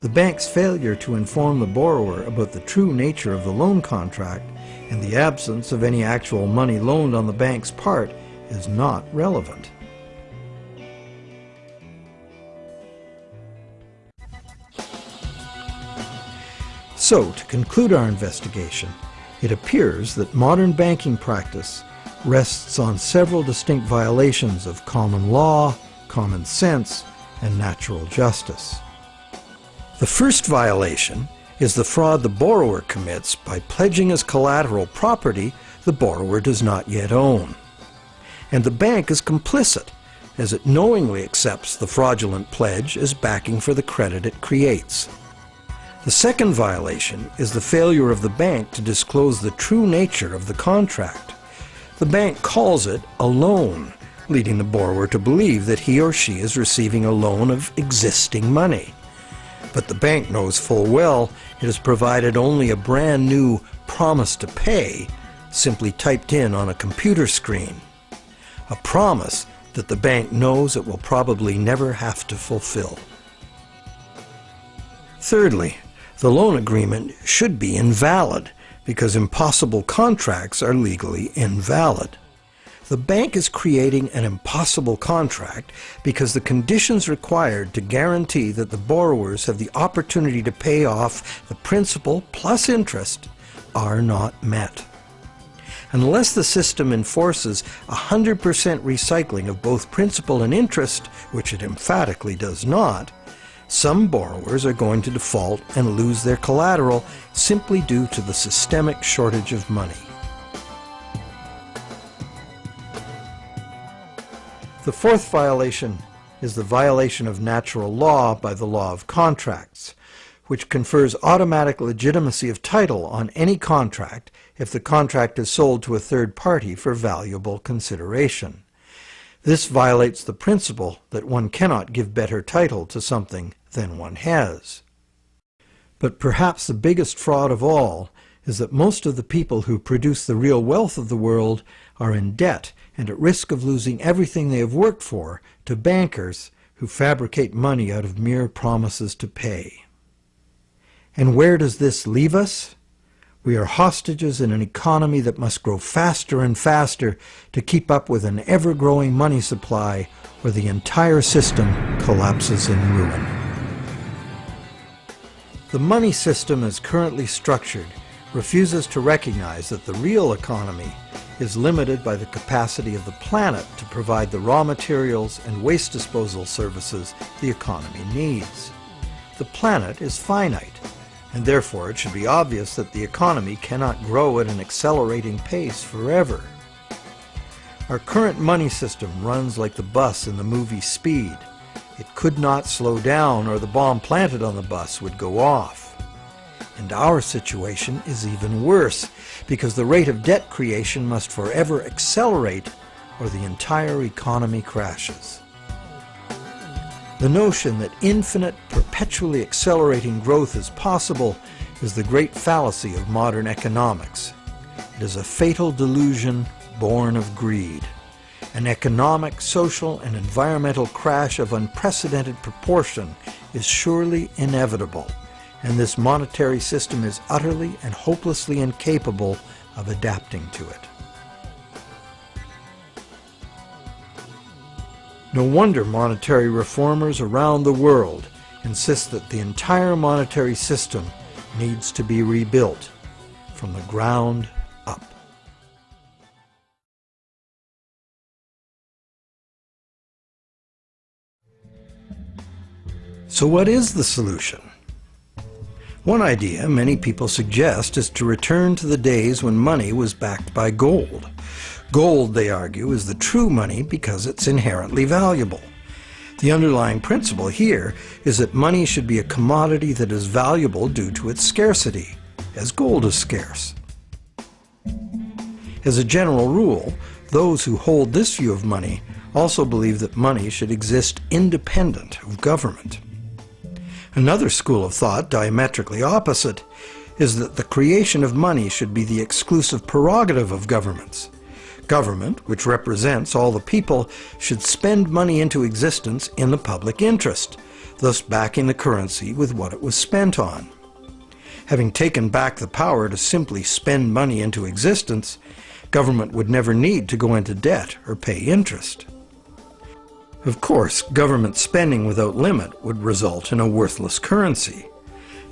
The bank's failure to inform the borrower about the true nature of the loan contract and the absence of any actual money loaned on the bank's part is not relevant. So, to conclude our investigation, it appears that modern banking practice rests on several distinct violations of common law, common sense, and natural justice. The first violation is the fraud the borrower commits by pledging as collateral property the borrower does not yet own. And the bank is complicit, as it knowingly accepts the fraudulent pledge as backing for the credit it creates. The second violation is the failure of the bank to disclose the true nature of the contract. The bank calls it a loan, leading the borrower to believe that he or she is receiving a loan of existing money. But the bank knows full well it has provided only a brand new promise to pay, simply typed in on a computer screen. A promise that the bank knows it will probably never have to fulfill. Thirdly, the loan agreement should be invalid because impossible contracts are legally invalid. The bank is creating an impossible contract because the conditions required to guarantee that the borrowers have the opportunity to pay off the principal plus interest are not met. Unless the system enforces 100% recycling of both principal and interest, which it emphatically does not, some borrowers are going to default and lose their collateral simply due to the systemic shortage of money. The fourth violation is the violation of natural law by the law of contracts, which confers automatic legitimacy of title on any contract if the contract is sold to a third party for valuable consideration. This violates the principle that one cannot give better title to something than one has. But perhaps the biggest fraud of all is that most of the people who produce the real wealth of the world are in debt and at risk of losing everything they have worked for to bankers who fabricate money out of mere promises to pay. And where does this leave us? We are hostages in an economy that must grow faster and faster to keep up with an ever-growing money supply, or the entire system collapses in ruin. The money system as currently structured refuses to recognize that the real economy is limited by the capacity of the planet to provide the raw materials and waste disposal services the economy needs. The planet is finite, and therefore it should be obvious that the economy cannot grow at an accelerating pace forever. Our current money system runs like the bus in the movie Speed. It could not slow down or the bomb planted on the bus would go off. And our situation is even worse, because the rate of debt creation must forever accelerate or the entire economy crashes. The notion that infinite, perpetually accelerating growth is possible is the great fallacy of modern economics. It is a fatal delusion born of greed. An economic, social, and environmental crash of unprecedented proportion is surely inevitable, and this monetary system is utterly and hopelessly incapable of adapting to it. No wonder monetary reformers around the world insist that the entire monetary system needs to be rebuilt from the ground up. So what is the solution? One idea many people suggest is to return to the days when money was backed by gold. Gold, they argue, is the true money because it's inherently valuable. The underlying principle here is that money should be a commodity that is valuable due to its scarcity, as gold is scarce. As a general rule, those who hold this view of money also believe that money should exist independent of government. Another school of thought, diametrically opposite, is that the creation of money should be the exclusive prerogative of governments. Government, which represents all the people, should spend money into existence in the public interest. thus backing the currency with what it was spent on. Having taken back the power to simply spend money into existence, government would never need to go into debt or pay interest. Of course, government spending without limit would result in a worthless currency.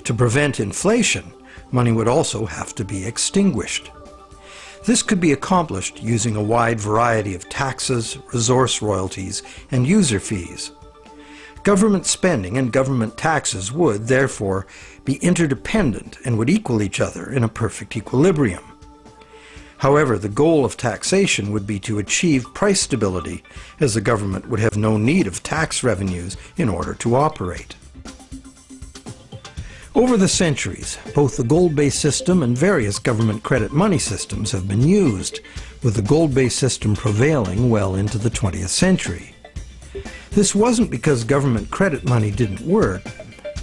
To prevent inflation, money would also have to be extinguished. This could be accomplished using a wide variety of taxes, resource royalties, and user fees. Government spending and government taxes would, therefore, be interdependent and would equal each other in a perfect equilibrium. However, the goal of taxation would be to achieve price stability, as the government would have no need of tax revenues in order to operate. Over the centuries, both the gold-based system and various government credit money systems have been used, with the gold-based system prevailing well into the 20th century. This wasn't because government credit money didn't work.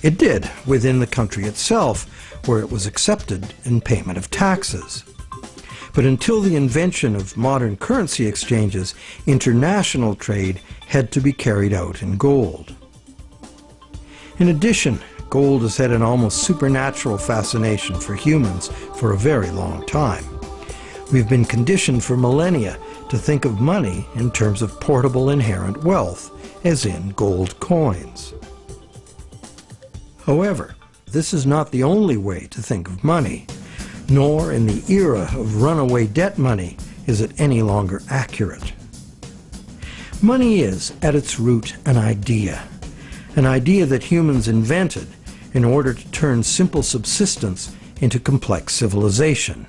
It did within the country itself, where it was accepted in payment of taxes. But until the invention of modern currency exchanges, international trade had to be carried out in gold. In addition, gold has had an almost supernatural fascination for humans for a very long time. We've been conditioned for millennia to think of money in terms of portable inherent wealth, as in gold coins. However, this is not the only way to think of money, nor in the era of runaway debt money is it any longer accurate. Money is, at its root, an idea that humans invented in order to turn simple subsistence into complex civilization.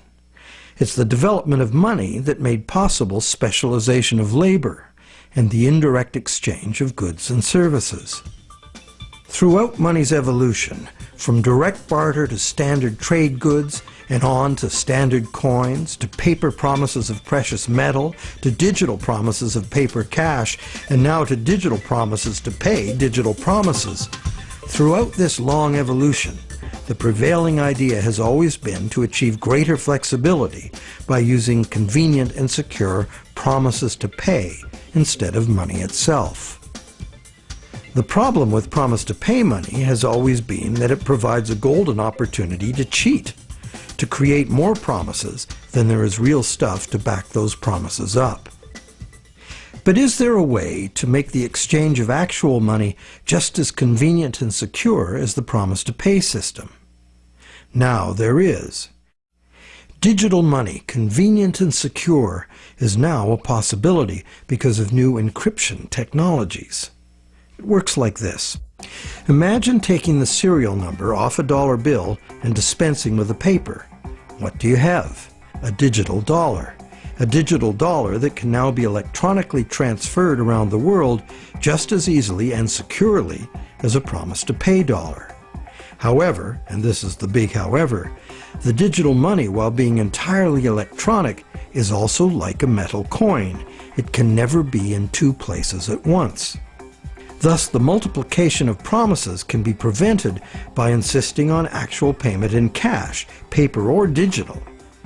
It's the development of money that made possible specialization of labor and the indirect exchange of goods and services. Throughout money's evolution, from direct barter to standard trade goods, and on to standard coins, to paper promises of precious metal, to digital promises of paper cash, and now to digital promises to pay digital promises. Throughout this long evolution, the prevailing idea has always been to achieve greater flexibility by using convenient and secure promises to pay instead of money itself. The problem with promise to pay money has always been that it provides a golden opportunity to cheat, to create more promises than there is real stuff to back those promises up. But is there a way to make the exchange of actual money just as convenient and secure as the promise to pay system? Now there is. Digital money, convenient and secure, is now a possibility because of new encryption technologies. It works like this. Imagine taking the serial number off a dollar bill and dispensing with a paper. What do you have? A digital dollar. A digital dollar that can now be electronically transferred around the world just as easily and securely as a promise to pay dollar. However, and this is the big however, the digital money, while being entirely electronic, is also like a metal coin. It can never be in two places at once. Thus, the multiplication of promises can be prevented by insisting on actual payment in cash, paper or digital.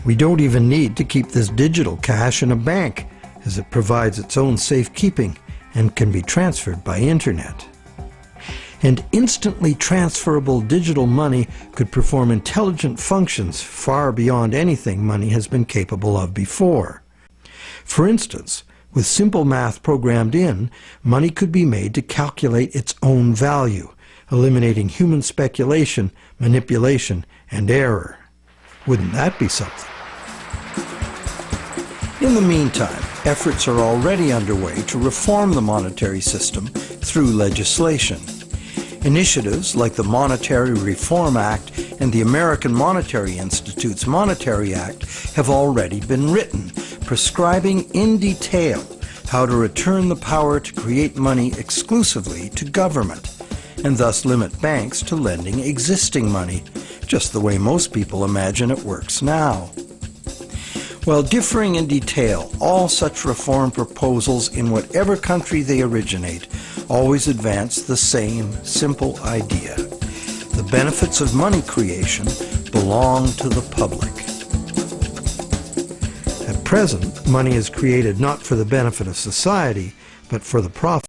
We don't even need to keep this digital cash in a bank, as it provides its own safekeeping and can be transferred by internet. And instantly transferable digital money could perform intelligent functions far beyond anything money has been capable of before. For instance, with simple math programmed in, money could be made to calculate its own value, eliminating human speculation, manipulation, and error. Wouldn't that be something? In the meantime, efforts are already underway to reform the monetary system through legislation. Initiatives like the Monetary Reform Act and the American Monetary Institute's Monetary Act have already been written, prescribing in detail how to return the power to create money exclusively to government, and thus limit banks to lending existing money, just the way most people imagine it works now. While differing in detail, all such reform proposals in whatever country they originate always advance the same simple idea. The benefits of money creation belong to the public. At present, money is created not for the benefit of society, but for the profit